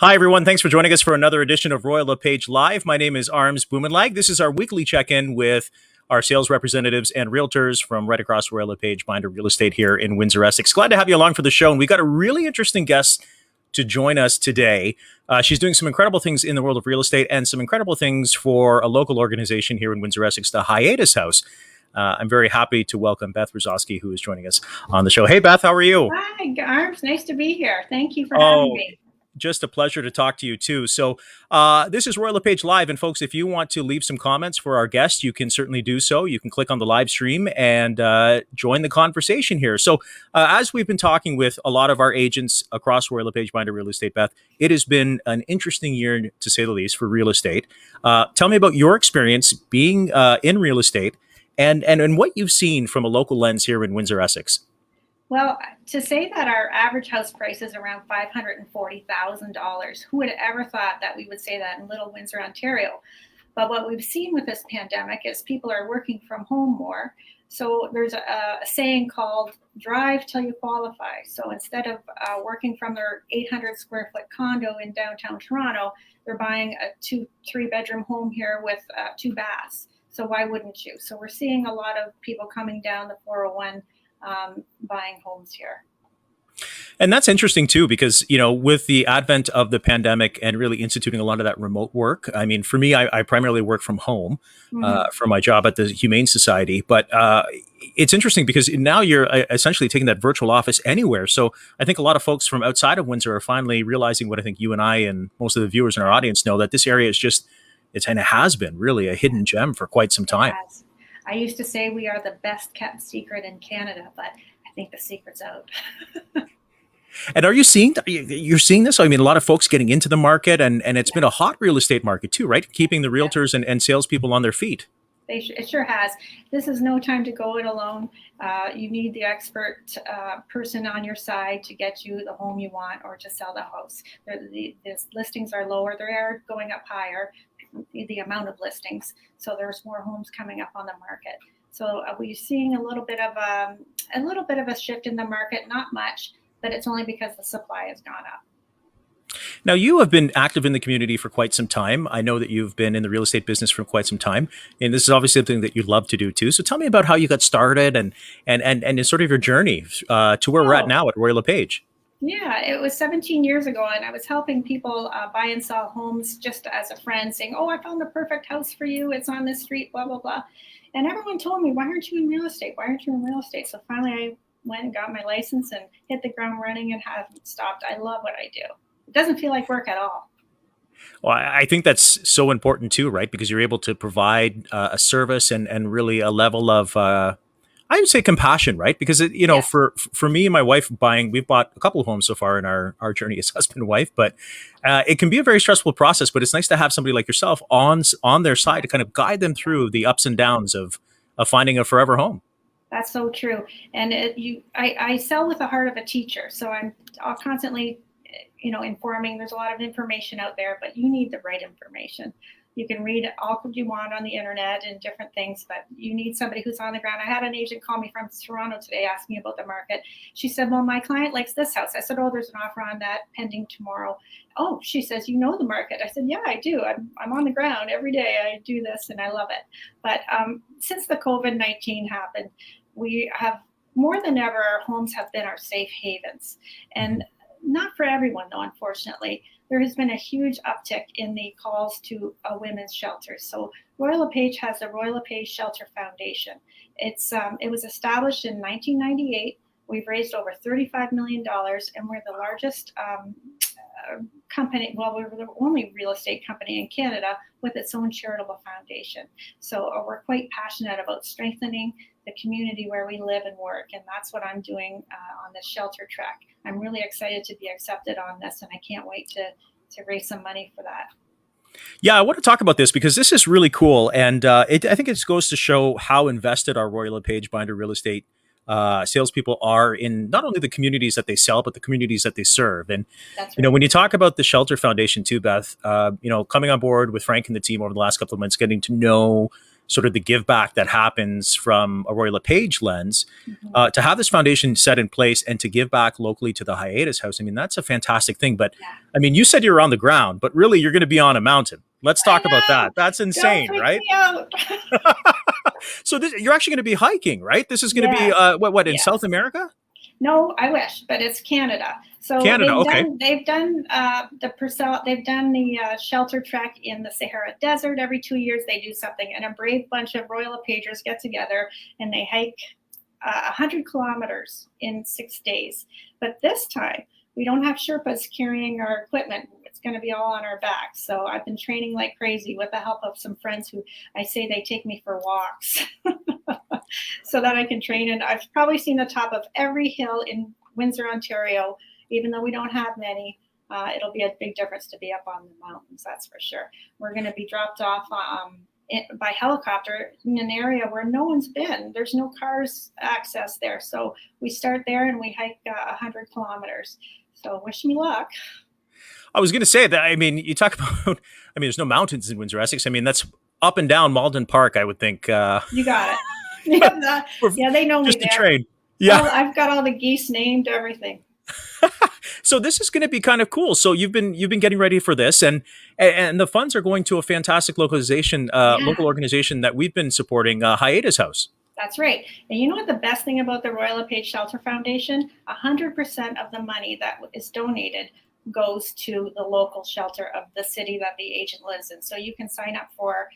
Hi, everyone. Thanks for joining us for another edition of Royal LePage Live. My name is Arms Bumanlag. This is our weekly check-in with our sales representatives and realtors from right across Royal LePage Binder Real Estate here in Windsor, Essex. Glad to have you along for the show. And we got a really interesting guest to join us today. She's doing some incredible things in the world of real estate and some incredible things for a local organization here in Windsor, Essex, the Hiatus House. I'm very happy to welcome Beth Rezoski, who is joining us on the show. Hey, Beth, how are you? Hi, Arms. Nice to be here. Thank you for having Oh, me. just a pleasure to talk to you too. So this is Royal LePage Live. And folks, if you want to leave some comments for our guest, you can certainly do so. You can click on the live stream and join the conversation here. So as we've been talking with a lot of our agents across Royal LePage Binder Real Estate, Beth, it has been an interesting year, to say the least, for real estate. Tell me about your experience being in real estate and what you've seen from a local lens here in Windsor, Essex. Well, to say that our average house price is around $540,000, who would have ever thought that we would say that in Little Windsor, Ontario? But what we've seen with this pandemic is people are working from home more. So there's a saying called drive till you qualify. So instead of working from their 800 square foot condo in downtown Toronto, they're buying a 2-3 bedroom home here with 2 baths. So why wouldn't you? So we're seeing a lot of people coming down the 401 buying homes here. And that's interesting too, because, you know, with the advent of the pandemic and really instituting a lot of that remote work, I mean, for me, I primarily work from home for my job at the Humane Society. But it's interesting because now you're essentially taking that virtual office anywhere. So I think a lot of folks from outside of Windsor are finally realizing what I think you and I and most of the viewers in our audience know, that this area is just, it kind of has been really a hidden gem for quite some time. I used to say we are the best kept secret in Canada, but I think the secret's out. And are you seeing, you're seeing this? I mean, a lot of folks getting into the market and it's been a hot real estate market too, right? Keeping the realtors and salespeople on their feet. It sure has. This is no time to go it alone. You need the expert person on your side to get you the home you want or to sell the house. The listings are lower. They are going up higher, the amount of listings. So there's more homes coming up on the market. So we're seeing a little bit of a shift in the market. Not much, but it's only because the supply has gone up. Now, you have been active in the community for quite some time. I know that you've been in the real estate business for quite some time, and this is obviously something that you love to do too. So tell me about how you got started and sort of your journey to where we're at now at Royal LePage. Yeah, it was 17 years ago, and I was helping people buy and sell homes just as a friend, saying, "Oh, I found the perfect house for you. It's on this street, blah, blah, blah." And everyone told me, "Why aren't you in real estate? Why aren't you in real estate?" So finally I went and got my license and hit the ground running and haven't stopped. I love what I do. It doesn't feel like work at all. Well, I think that's so important too, right? Because you're able to provide a service and really a level of, I would say, compassion, right? Because Yes. for me and my wife we've bought a couple of homes so far in our journey as husband and wife, but it can be a very stressful process. But it's nice to have somebody like yourself on their side to kind of guide them through the ups and downs of finding a forever home. That's so true. And I sell with the heart of a teacher. So I'm constantly informing. There's a lot of information out there, but you need the right information. You can read all you want on the internet and different things, but you need somebody who's on the ground. I had an agent call me from Toronto today asking about the market. She said, "Well, my client likes this house." I said, "Oh, there's an offer on that pending tomorrow." "Oh," she says, "you know the market." I said, "Yeah, I do. I'm on the ground every day. I do this and I love it." But since the COVID-19 happened, we have more than ever, our homes have been our safe havens. And not for everyone, though, unfortunately. There has been a huge uptick in the calls to women's shelters. So Royal LePage has the Royal LePage Shelter Foundation. It was established in 1998. We've raised over $35 million, and we're the largest company. Well, we're the only real estate company in Canada with its own charitable foundation. So we're quite passionate about strengthening the community where we live and work, and that's what I'm doing on the shelter track. I'm really excited to be accepted on this, and I can't wait to raise some money for that. Yeah, I want to talk about this because this is really cool, and I think it goes to show how invested our Royal LePage Binder Real Estate salespeople are in not only the communities that they sell, but the communities that they serve. And That's you know, right. when you talk about the Shelter Foundation too, Beth, coming on board with Frank and the team over the last couple of months, getting to know sort of the give back that happens from a Roy LePage lens, Mhm. to have this foundation set in place and to give back locally to the Hiatus House. I mean, that's a fantastic thing. But Yeah. I mean, you said you're on the ground, but really you're going to be on a mountain. Let's I talk about know. that. That's Don't insane, freak right? me out. So you're actually going to be hiking, right? This is going to be Yes. what in South Yes. America? No, I wish, but it's Canada. So Canada. Okay. they've done the Purcell, they've done the shelter trek in the Sahara Desert. Every 2 years they do something, and a brave bunch of Royal LePagers get together and they hike 100 kilometers in 6 days. But this time we don't have Sherpas carrying our equipment. It's going to be all on our backs. So I've been training like crazy with the help of some friends who I say they take me for walks so that I can train. And I've probably seen the top of every hill in Windsor, Ontario, even though we don't have many. It'll be a big difference to be up on the mountains, that's for sure. We're going to be dropped off by helicopter in an area where no one's been. There's no cars access there. So we start there and we hike 100 kilometers. So wish me luck. I was going to say that. I mean, you talk about. I mean, there's no mountains in Windsor, Essex. I mean, that's up and down Malden Park. I would think. You got it. Yeah, they know me Just to there. train. Yeah. I've got all the geese named, everything. So this is going to be kind of cool. So you've been getting ready for this, and the funds are going to a fantastic local organization that we've been supporting, Hiatus House. That's right. And you know what the best thing about the Royal LePage Shelter Foundation? 100% of the money that is donated goes to the local shelter of the city that the agent lives in. So you can sign up for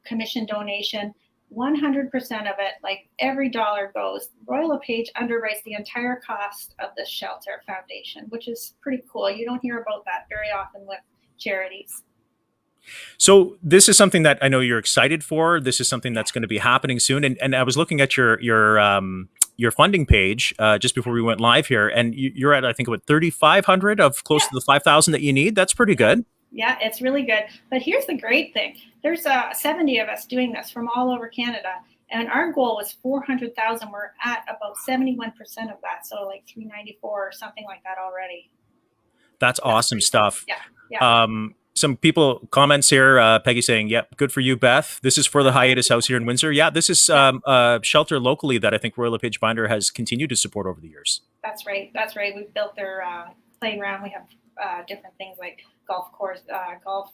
commission donation. 100% of it, like every dollar goes. Royal LePage underwrites the entire cost of the shelter foundation, which is pretty cool. You don't hear about that very often with charities. So this is something that I know you're excited for. This is something that's going to be happening soon. And I was looking at your funding page just before we went live here, and you're at, I think, about 3,500 of close to the 5,000 that you need. That's pretty good. Yeah, it's really good. But here's the great thing. There's 70 of us doing this from all over Canada. And our goal was 400,000. We're at about 71% of that. So like 394 or something like that already. That's awesome stuff. Yeah. Some people comments here, Peggy saying, yep, good for you, Beth. This is for the Hiatus House here in Windsor. Yeah, this is a shelter locally that I think Royal LePage Binder has continued to support over the years. That's right. That's right. We've built their playground. We have different things like golf course, golf,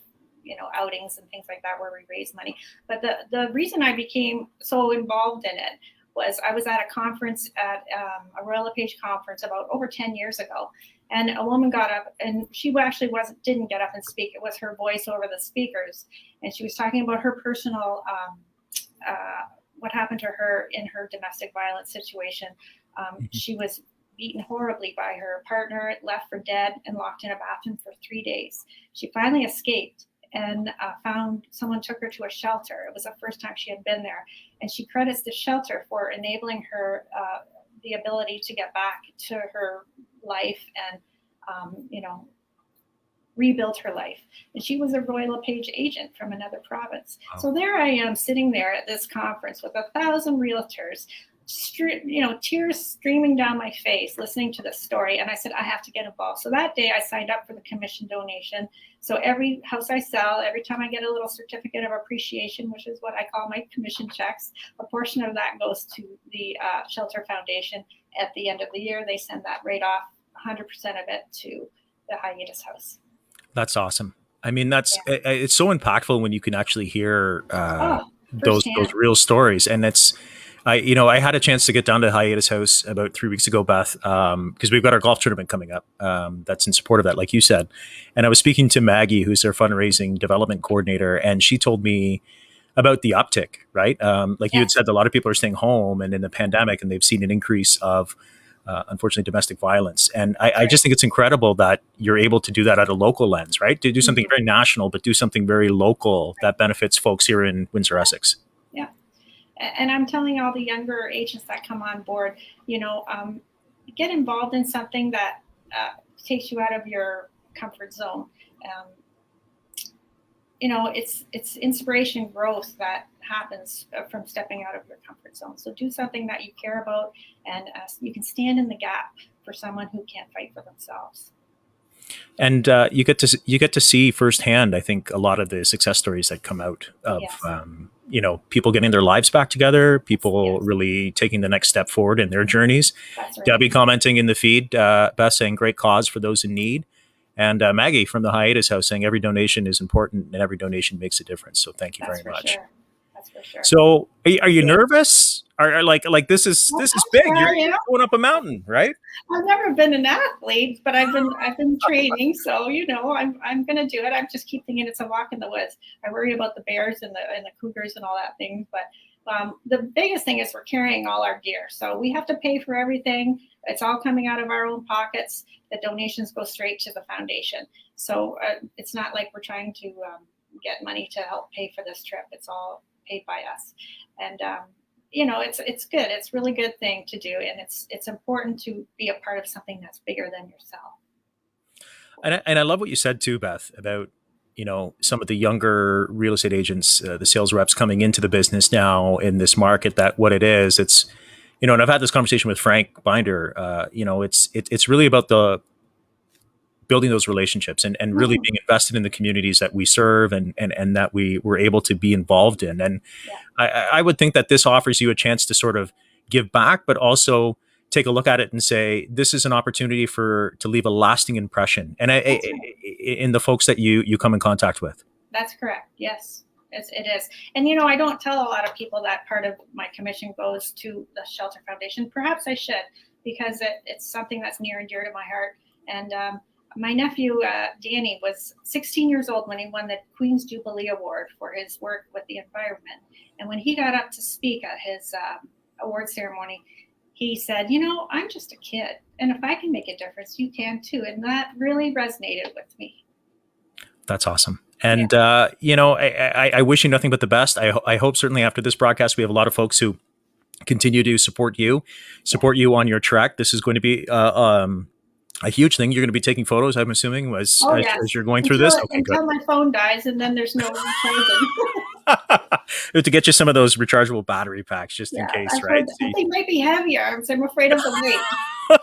outings and things like that where we raise money. But the reason I became so involved in it was I was at a conference at a Royal LePage conference about over 10 years ago. And a woman got up, and she actually didn't get up and speak. It was her voice over the speakers. And she was talking about her personal, what happened to her in her domestic violence situation. She was beaten horribly by her partner, left for dead, and locked in a bathroom for 3 days. She finally escaped and someone took her to a shelter. It was the first time she had been there. And she credits the shelter for enabling her the ability to get back to her life and, rebuild her life. And she was a Royal LePage agent from another province. Wow. So there I am sitting there at this conference with 1,000 realtors, tears streaming down my face, listening to this story. And I said, I have to get involved. So that day I signed up for the commission donation. So every house I sell, every time I get a little certificate of appreciation, which is what I call my commission checks, a portion of that goes to the Shelter Foundation. At the end of the year, they send that right off, 100% of it to the Hiatus House. That's awesome. I mean, it's so impactful when you can actually hear those real stories. And I had a chance to get down to Hiatus House about 3 weeks ago, Beth, because we've got our golf tournament coming up that's in support of that, like you said. And I was speaking to Maggie, who's their fundraising development coordinator, and she told me about the uptick, right? You had said, a lot of people are staying home and in the pandemic, and they've seen an increase of, unfortunately, domestic violence. And I just think it's incredible that you're able to do that at a local lens, right? To do something very national, but do something very local that benefits folks here in Windsor, Essex. Yeah. And I'm telling all the younger agents that come on board, get involved in something that takes you out of your comfort zone. It's inspiration growth that happens from stepping out of your comfort zone. So do something that you care about, and you can stand in the gap for someone who can't fight for themselves. And you get to see firsthand, I think, a lot of the success stories that come out of people getting their lives back together, people Yes. really taking the next step forward in their journeys. That's right. Debbie commenting in the feed, Beth saying great cause for those in need. And Maggie from the Hiatus House saying every donation is important and every donation makes a difference. So thank you That's very for much. sure. That's for sure. So are you Yeah. nervous? Are like this is big. You're going up a mountain, right? I've never been an athlete, but I've been training, so I'm gonna do it. I just keep thinking it's a walk in the woods. I worry about the bears and the cougars and all that thing, but the biggest thing is we're carrying all our gear, so we have to pay for everything. It's all coming out of our own pockets. The donations go straight to the foundation, so it's not like we're trying to get money to help pay for this trip. It's all paid by us, and it's good. It's a really good thing to do, and it's important to be a part of something that's bigger than yourself. And I love what you said too, Beth, about some of the younger real estate agents, the sales reps coming into the business now in this market. That what it is, it's and I've had this conversation with Frank Binder. It's really about the building those relationships and really being invested in the communities that we serve and that we were able to be involved in. And I would think that this offers you a chance to sort of give back, but also take a look at it and say, this is an opportunity to leave a lasting impression and in the folks that you come in contact with. That's correct. Yes, it is. And, I don't tell a lot of people that part of my commission goes to the Shelter Foundation. Perhaps I should, because it's something that's near and dear to my heart. And, my nephew, Danny, was 16 years old when he won the Queen's Jubilee Award for his work with the environment. And when he got up to speak at his award ceremony, he said, I'm just a kid. And if I can make a difference, you can too. And that really resonated with me. That's awesome. And, I wish you nothing but the best. I hope certainly after this broadcast, we have a lot of folks who continue to support you on your trek. This is going to be a huge thing. You're going to be taking photos, I'm assuming, as you're going through this. Okay, until my phone dies, and then there's no recharging. We have to get you some of those rechargeable battery packs just in case, right? They might be heavier, so I'm afraid of the weight.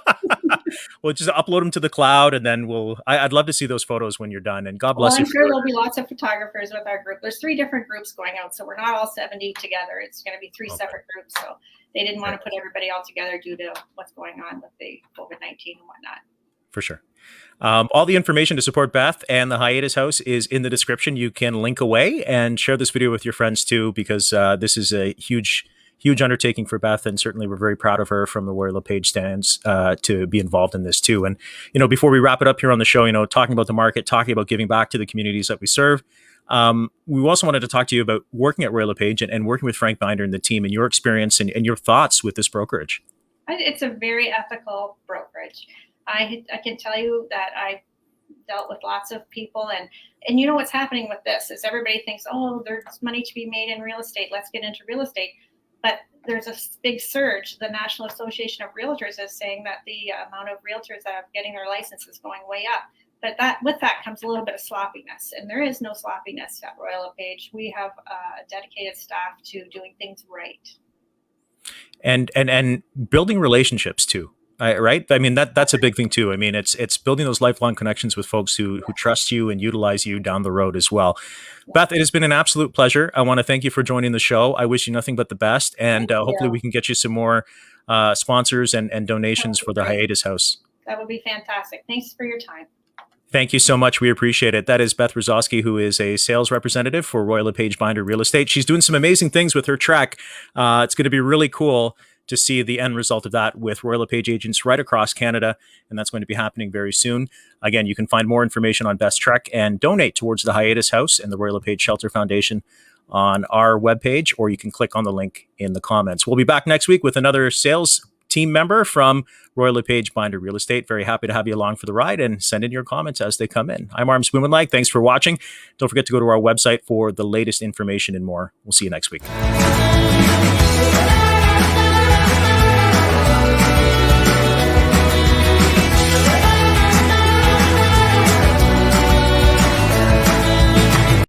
Well, just upload them to the cloud, and then I'd love to see those photos when you're done. And God bless you. I'm sure there'll be lots of photographers with our group. There's 3 different groups going out, so we're not all 70 together. It's going to be 3 separate groups. So they didn't want to put everybody all together due to what's going on with the COVID-19 and whatnot. For sure. All the information to support Beth and the Hiatus House is in the description. You can link away and share this video with your friends too, because this is a huge undertaking for Beth. And certainly we're very proud of her from the Royal LePage stands to be involved in this too. And, before we wrap it up here on the show, talking about the market, talking about giving back to the communities that we serve. We also wanted to talk to you about working at Royal LePage and working with Frank Binder and the team and your experience and your thoughts with this brokerage. It's a very ethical brokerage. I can tell you that I dealt with lots of people and what's happening with this is everybody thinks, oh, there's money to be made in real estate. Let's get into real estate. But there's a big surge. The National Association of Realtors is saying that the amount of realtors that are getting their license is going way up. But with that comes a little bit of sloppiness, and there is no sloppiness at Royal LePage. We have a dedicated staff to doing things right. And building relationships too. Right. I mean, that's a big thing too. I mean, it's building those lifelong connections with folks who trust you and utilize you down the road as well. Beth, it has been an absolute pleasure. I want to thank you for joining the show. I wish you nothing but the best. And hopefully we can get you some more sponsors and donations for the Hiatus House. That would be fantastic. Thanks for your time. Thank you so much. We appreciate it. That is Beth Rezoski, who is a sales representative for Royal LePage Binder Real Estate. She's doing some amazing things with her trek. It's going to be really cool to see the end result of that with Royal LePage agents right across Canada. And that's going to be happening very soon. Again, you can find more information on Beth's trek and donate towards the Hiatus House and the Royal LePage Shelter Foundation on our webpage, or you can click on the link in the comments. We'll be back next week with another sales team member from Royal LePage Binder Real Estate. Very happy to have you along for the ride, and send in your comments as they come in. I'm Arms Bumanlag. Thanks for watching. Don't forget to go to our website for the latest information and more. We'll see you next week.